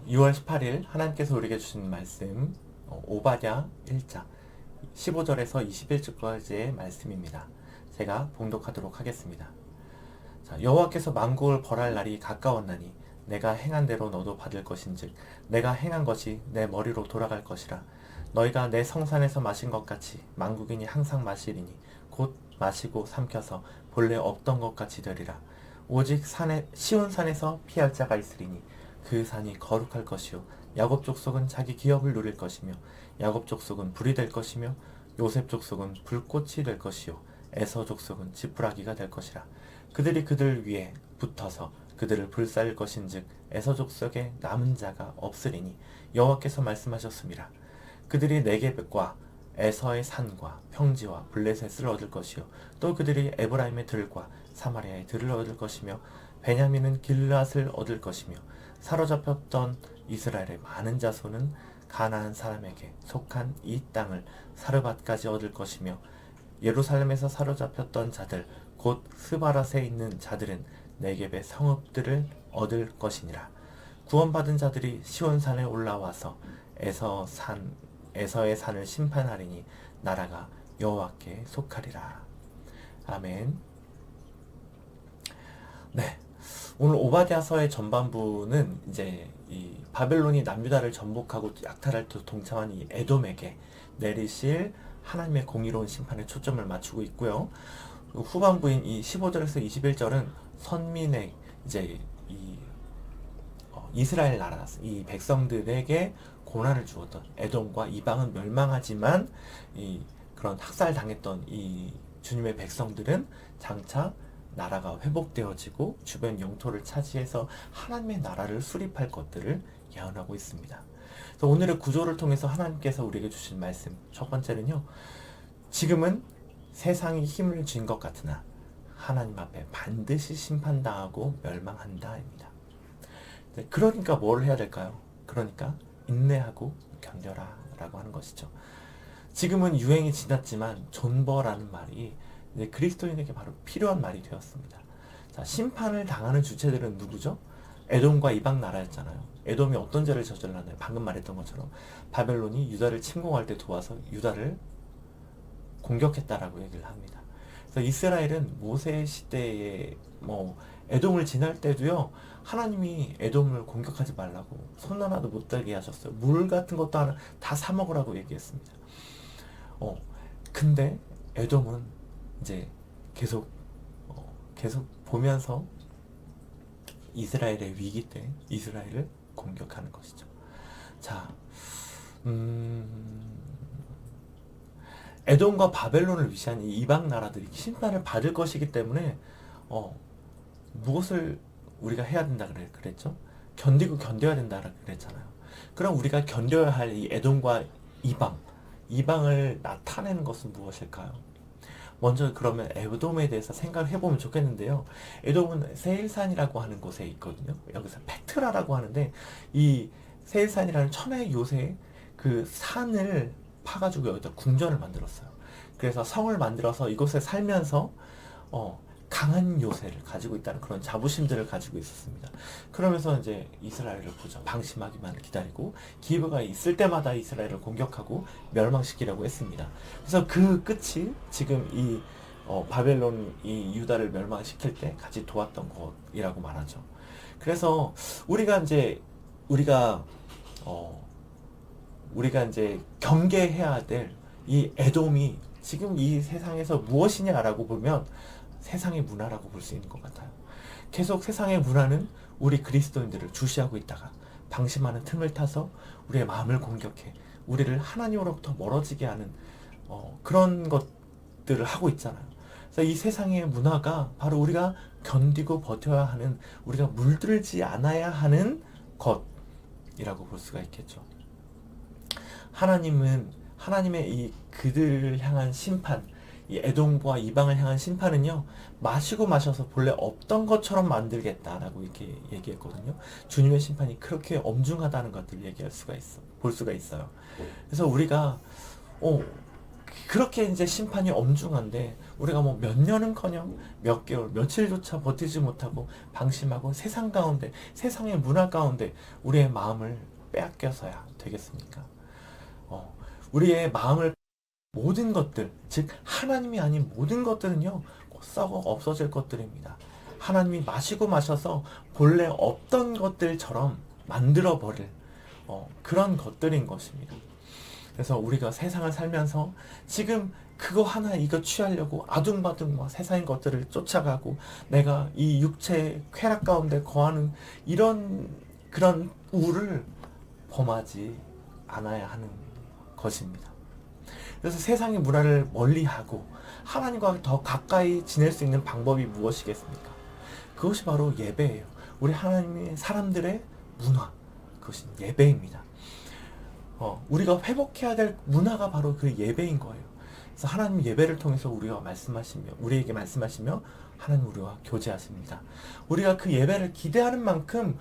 6월 18일 하나님께서 우리에게 주신 말씀 오바댜 1장 15절에서 21절까지의 말씀입니다. 제가 봉독하도록 하겠습니다. 자, 여호와께서 만국을 벌할 날이 가까웠나니 내가 행한 대로 너도 받을 것인즉 내가 행한 것이 내 머리로 돌아갈 것이라. 너희가 내 성산에서 마신 것 같이 만국인이 항상 마시리니 곧 마시고 삼켜서 본래 없던 것 같이 되리라. 오직 시온 산에서 피할 자가 있으리니 그 산이 거룩할 것이요 야곱 족속은 자기 기업을 누릴 것이며 야곱 족속은 불이 될 것이며 요셉 족속은 불꽃이 될 것이요 에서 족속은 지푸라기가 될 것이라. 그들이 그들 위에 붙어서 그들을 불살릴 것인즉 에서 족속에 남은 자가 없으리니 여호와께서 말씀하셨습니다. 그들이 네겝과 에서의 산과 평지와 블레셋을 얻을 것이요 또 그들이 에브라임의 들과 사마리아의 들을 얻을 것이며 베냐민은 길앗을 얻을 것이며 사로잡혔던 이스라엘의 많은 자손은 가나안 사람에게 속한 이 땅을 사르밧까지 얻을 것이며 예루살렘에서 사로잡혔던 자들 곧 스바랏에 있는 자들은 네겝의 성읍들을 얻을 것이니라. 구원받은 자들이 시온산에 올라와서 에서의 산을 심판하리니 나라가 여호와께 속하리라. 아멘. 네. 오늘 오바댜서의 전반부는 이제 이 바벨론이 남유다를 전복하고 약탈할 때 동참한 이 에돔에게 내리실 하나님의 공의로운 심판에 초점을 맞추고 있고요. 후반부인 이 15절에서 21절은 선민의 이제 이스라엘 나라, 이 백성들에게 고난을 주었던 에돔과 이방은 멸망하지만 그런 학살당했던 이 주님의 백성들은 장차 나라가 회복되어지고 주변 영토를 차지해서 하나님의 나라를 수립할 것들을 예언하고 있습니다. 그래서 오늘의 구조를 통해서 하나님께서 우리에게 주신 말씀 첫 번째는요. 지금은 세상이 힘을 쥔 것 같으나 하나님 앞에 반드시 심판당하고 멸망한다입니다. 그러니까 뭘 해야 될까요? 그러니까 인내하고 견뎌라 라고 하는 것이죠. 지금은 유행이 지났지만 존버라는 말이 이제 그리스도인에게 바로 필요한 말이 되었습니다. 자, 심판을 당하는 주체들은 누구죠? 에돔과 이방 나라였잖아요. 에돔이 어떤 죄를 저질렀나요? 방금 말했던 것처럼 바벨론이 유다를 침공할 때 도와서 유다를 공격했다라고 얘기를 합니다. 그래서 이스라엘은 모세 시대에 에돔을 지날 때도요. 하나님이 에돔을 공격하지 말라고 손 하나도 못 대게 하셨어요. 물 같은 것도 하나 다 사 먹으라고 얘기했습니다. 근데 에돔은 이제 계속 보면서 이스라엘의 위기 때 이스라엘을 공격하는 것이죠. 자, 에돔과 바벨론을 위시한 이 이방 나라들이 심판을 받을 것이기 때문에 무엇을 우리가 해야 된다 그랬죠? 견디고 견뎌야 된다 그랬잖아요. 그럼 우리가 견뎌야 할 이 에돔과 이방을 나타내는 것은 무엇일까요? 먼저 그러면 에돔에 대해서 생각을 해보면 좋겠는데요. 에돔은 세일산이라고 하는 곳에 있거든요. 여기서 페트라라고 하는데 이 세일산이라는 천의 요새 그 산을 파가지고 여기다 궁전을 만들었어요. 그래서 성을 만들어서 이곳에 살면서 강한 요새를 가지고 있다는 그런 자부심들을 가지고 있었습니다. 그러면서 이제 이스라엘을 보죠. 방심하기만 기다리고 기회가 있을 때마다 이스라엘을 공격하고 멸망시키려고 했습니다. 그래서 그 끝이 지금 이 바벨론이 유다를 멸망시킬 때 같이 도왔던 것이라고 말하죠. 그래서 우리가 이제 경계해야 될 이 에돔이 지금 이 세상에서 무엇이냐라고 보면 세상의 문화라고 볼 수 있는 것 같아요. 계속 세상의 문화는 우리 그리스도인들을 주시하고 있다가 방심하는 틈을 타서 우리의 마음을 공격해 우리를 하나님으로부터 멀어지게 하는 그런 것들을 하고 있잖아요. 그래서 이 세상의 문화가 바로 우리가 견디고 버텨야 하는, 우리가 물들지 않아야 하는 것이라고 볼 수가 있겠죠. 하나님의 이 그들을 향한 심판, 이 에돔과 이방을 향한 심판은요, 마시고 마셔서 본래 없던 것처럼 만들겠다라고 이렇게 얘기했거든요. 주님의 심판이 그렇게 엄중하다는 것들을 볼 수가 있어요. 그래서 우리가 그렇게 이제 심판이 엄중한데 우리가 뭐 몇 년은커녕 몇 개월, 며칠조차 버티지 못하고 방심하고 세상 가운데, 세상의 문화 가운데 우리의 마음을 빼앗겨서야 되겠습니까? 우리의 마음을 모든 것들, 즉 하나님이 아닌 모든 것들은요 곧 썩어 없어질 것들입니다. 하나님이 마시고 마셔서 본래 없던 것들처럼 만들어버릴 그런 것들인 것입니다. 그래서 우리가 세상을 살면서 지금 그거 하나 이거 취하려고 아둥바둥 막 세상의 것들을 쫓아가고 내가 이 육체의 쾌락 가운데 거하는 이런 그런 우를 범하지 않아야 하는 것입니다. 그래서 세상의 문화를 멀리하고 하나님과 더 가까이 지낼 수 있는 방법이 무엇이겠습니까? 그것이 바로 예배예요. 우리 하나님의 사람들의 문화, 그것이 예배입니다. 우리가 회복해야 될 문화가 바로 그 예배인 거예요. 그래서 하나님 예배를 통해서 우리에게 말씀하시며 하나님 우리와 교제하십니다. 우리가 그 예배를 기대하는 만큼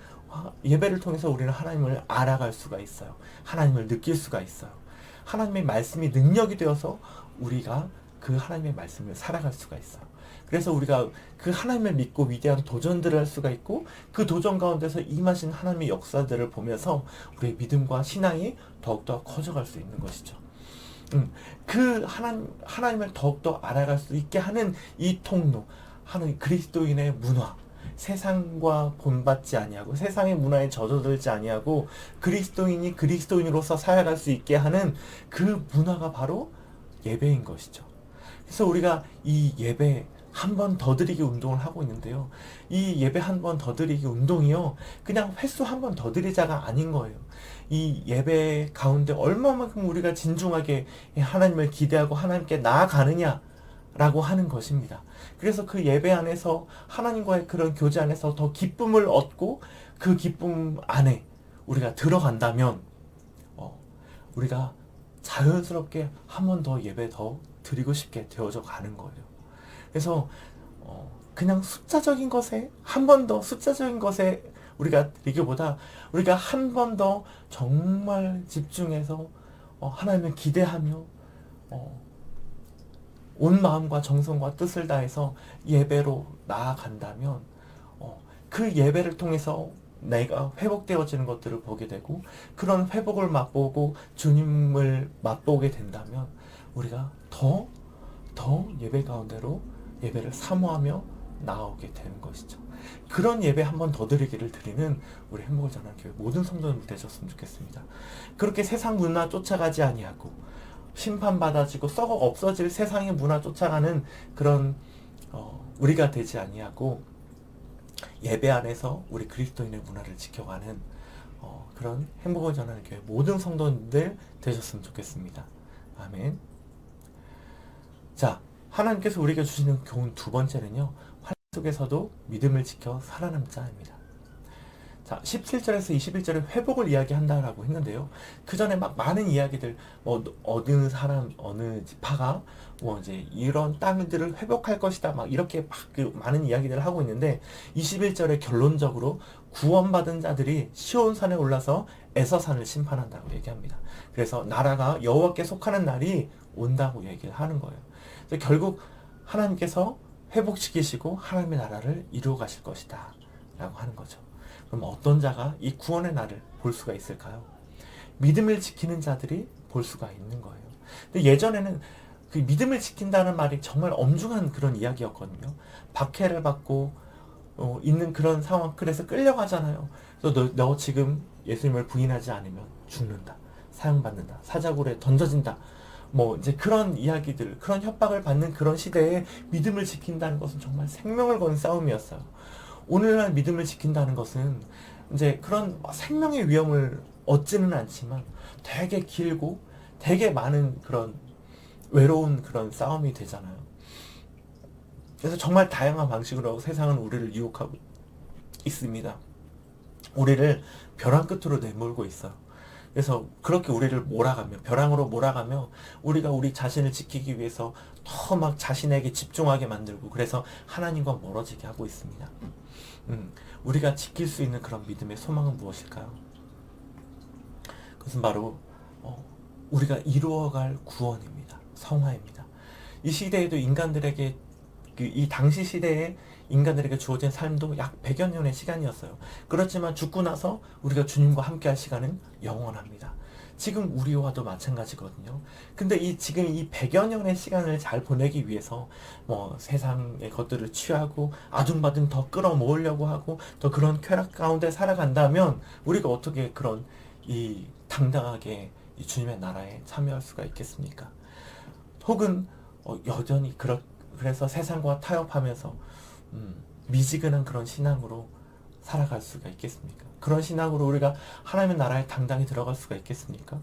예배를 통해서 우리는 하나님을 알아갈 수가 있어요. 하나님을 느낄 수가 있어요. 하나님의 말씀이 능력이 되어서 우리가 그 하나님의 말씀을 살아갈 수가 있어요. 그래서 우리가 그 하나님을 믿고 위대한 도전들을 할 수가 있고 그 도전 가운데서 임하신 하나님의 역사들을 보면서 우리의 믿음과 신앙이 더욱더 커져갈 수 있는 것이죠. 그 하나님을 더욱더 알아갈 수 있게 하는 이 통로, 하나님 그리스도인의 문화, 세상과 본받지 아니하고 세상의 문화에 젖어들지 아니하고 그리스도인이 그리스도인으로서 살아갈 수 있게 하는 그 문화가 바로 예배인 것이죠. 그래서 우리가 이 예배 한 번 더 드리기 운동을 하고 있는데요. 이 예배 한 번 더 드리기 운동이요. 그냥 횟수 한 번 더 드리자가 아닌 거예요. 이 예배 가운데 얼마만큼 우리가 진중하게 하나님을 기대하고 하나님께 나아가느냐라고 하는 것입니다. 그래서 그 예배 안에서 하나님과의 그런 교제 안에서 더 기쁨을 얻고 그 기쁨 안에 우리가 들어간다면 우리가 자연스럽게 한 번 더 예배 더 드리고 싶게 되어져 가는 거예요. 그래서 그냥 숫자적인 것에 한 번 더 숫자적인 것에 우리가 드리기보다 우리가 한 번 더 정말 집중해서 하나님을 기대하며 온 마음과 정성과 뜻을 다해서 예배로 나아간다면 그 예배를 통해서 내가 회복되어지는 것들을 보게 되고 그런 회복을 맛보고 주님을 맛보게 된다면 우리가 더 예배 가운데로 예배를 사모하며 나오게 되는 것이죠. 그런 예배 한 번 더 드리기를 드리는 우리 행복을 전하는 교회 모든 성도님들 되셨으면 좋겠습니다. 그렇게 세상 문화 쫓아가지 아니하고 심판받아지고 썩어 없어질 세상의 문화 쫓아가는 그런 우리가 되지 아니하고 예배 안에서 우리 그리스도인의 문화를 지켜가는 그런 행복을 전하는 교회 모든 성도님들 되셨으면 좋겠습니다. 아멘. 자, 하나님께서 우리에게 주시는 교훈 두 번째는요. 환난 속에서도 믿음을 지켜 살아남자입니다. 자, 17절에서 21절에 회복을 이야기한다라고 했는데요. 그 전에 막 많은 이야기들, 어느 사람, 어느 지파가 이제 이런 땅들을 회복할 것이다, 막 이렇게 막 그 많은 이야기들을 하고 있는데 21절에 결론적으로 구원받은 자들이 시온산에 올라서 에서산을 심판한다고 얘기합니다. 그래서 나라가 여호와께 속하는 날이 온다고 얘기를 하는 거예요. 그래서 결국 하나님께서 회복시키시고 하나님의 나라를 이루어 가실 것이다 라고 하는 거죠. 그럼 어떤 자가 이 구원의 날을 볼 수가 있을까요? 믿음을 지키는 자들이 볼 수가 있는 거예요. 근데 예전에는 그 믿음을 지킨다는 말이 정말 엄중한 그런 이야기였거든요. 박해를 받고 있는 그런 상황, 그래서 끌려가잖아요. 그래서 너 지금 예수님을 부인하지 않으면 죽는다, 사형받는다, 사자굴에 던져진다, 이제 그런 이야기들, 그런 협박을 받는 그런 시대에 믿음을 지킨다는 것은 정말 생명을 거는 싸움이었어요. 오늘날 믿음을 지킨다는 것은 이제 그런 생명의 위험을 얻지는 않지만 되게 길고 되게 많은 그런 외로운 그런 싸움이 되잖아요. 그래서 정말 다양한 방식으로 세상은 우리를 유혹하고 있습니다. 우리를 벼랑 끝으로 내몰고 있어요. 그래서 그렇게 우리를 벼랑으로 몰아가며 우리가 우리 자신을 지키기 위해서 더 막 자신에게 집중하게 만들고 그래서 하나님과 멀어지게 하고 있습니다. 우리가 지킬 수 있는 그런 믿음의 소망은 무엇일까요? 그것은 바로 우리가 이루어갈 구원입니다. 성화입니다. 이 시대에도 인간들에게 이 당시 시대에 인간들에게 주어진 삶도 약 100여 년의 시간이었어요. 그렇지만 죽고 나서 우리가 주님과 함께할 시간은 영원합니다. 지금 우리와도 마찬가지거든요. 근데 지금 이 100여 년의 시간을 잘 보내기 위해서 세상의 것들을 취하고 아둥바둥 더 끌어모으려고 하고 더 그런 쾌락 가운데 살아간다면 우리가 어떻게 그런 당당하게 이 주님의 나라에 참여할 수가 있겠습니까? 혹은 여전히 그래서 세상과 타협하면서 미지근한 그런 신앙으로 살아갈 수가 있겠습니까? 그런 신앙으로 우리가 하나님의 나라에 당당히 들어갈 수가 있겠습니까?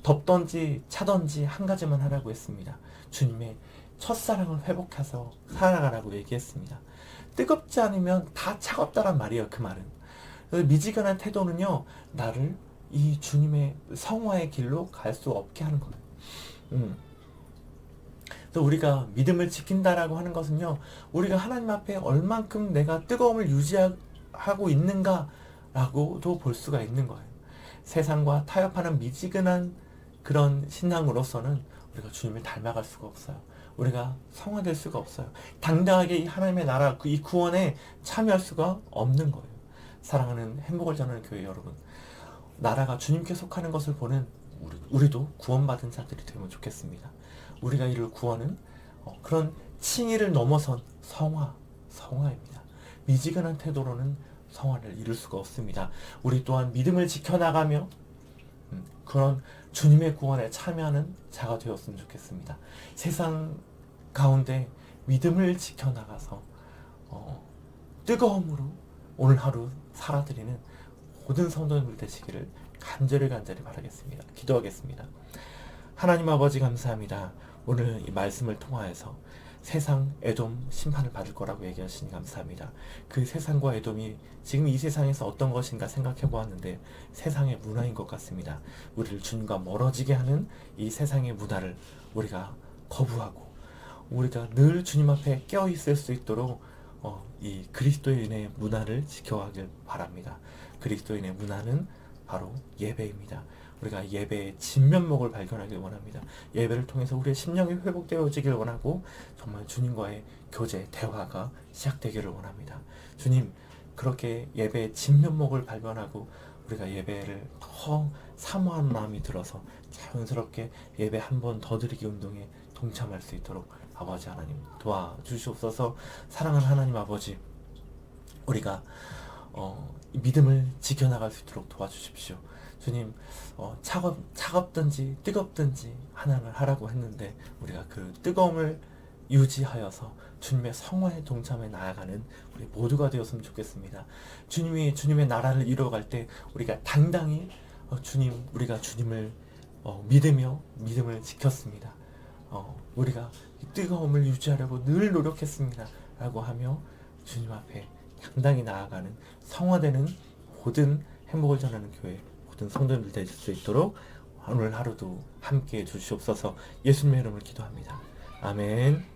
덥던지 차던지 한 가지만 하라고 했습니다. 주님의 첫사랑을 회복해서 살아가라고 얘기했습니다. 뜨겁지 않으면 다 차갑다란 말이에요. 그 말은. 미지근한 태도는요, 나를 이 주님의 성화의 길로 갈 수 없게 하는 거예요. 또 우리가 믿음을 지킨다라고 하는 것은요, 우리가 하나님 앞에 얼만큼 내가 뜨거움을 유지하고 있는가라고도 볼 수가 있는 거예요. 세상과 타협하는 미지근한 그런 신앙으로서는 우리가 주님을 닮아갈 수가 없어요. 우리가 성화될 수가 없어요. 당당하게 이 하나님의 나라, 이 구원에 참여할 수가 없는 거예요. 사랑하는 행복을 전하는 교회 여러분, 나라가 주님께 속하는 것을 보는 우리도 구원받은 자들이 되면 좋겠습니다. 우리가 이룰 구원은 그런 칭의를 넘어선 성화입니다. 미지근한 태도로는 성화를 이룰 수가 없습니다. 우리 또한 믿음을 지켜나가며 그런 주님의 구원에 참여하는 자가 되었으면 좋겠습니다. 세상 가운데 믿음을 지켜나가서 뜨거움으로 오늘 하루 살아드리는 모든 성도님들 되시기를 간절히 바라겠습니다. 기도하겠습니다. 하나님 아버지 감사합니다. 오늘 이 말씀을 통하여서 세상 에돔 심판을 받을 거라고 얘기하시니 감사합니다. 그 세상과 에돔이 지금 이 세상에서 어떤 것인가 생각해 보았는데 세상의 문화인 것 같습니다. 우리를 주님과 멀어지게 하는 이 세상의 문화를 우리가 거부하고 우리가 늘 주님 앞에 깨어 있을 수 있도록 이 그리스도인의 문화를 지켜가길 바랍니다. 그리스도인의 문화는 바로 예배입니다. 우리가 예배의 진면목을 발견하길 원합니다. 예배를 통해서 우리의 심령이 회복되어지길 원하고 정말 주님과의 교제, 대화가 시작되기를 원합니다. 주님, 그렇게 예배의 진면목을 발견하고 우리가 예배를 더 사모하는 마음이 들어서 자연스럽게 예배 한 번 더 드리기 운동에 동참할 수 있도록 아버지 하나님 도와주시옵소서. 사랑하는 하나님 아버지, 우리가 믿음을 지켜나갈 수 있도록 도와주십시오. 주님, 차갑든지 뜨겁든지 하나를 하라고 했는데 우리가 그 뜨거움을 유지하여서 주님의 성화의 동참에 나아가는 우리 모두가 되었으면 좋겠습니다. 주님의 나라를 이루어갈 때 우리가 당당히 우리가 주님을 믿으며 믿음을 지켰습니다. 우리가 뜨거움을 유지하려고 늘 노력했습니다. 라고 하며 주님 앞에 당당히 나아가는 성화되는 모든 행복을 전하는 교회 모든 성도님들 되실 수 있도록 오늘 하루도 함께 해주시옵소서. 예수님의 이름으로 기도합니다. 아멘.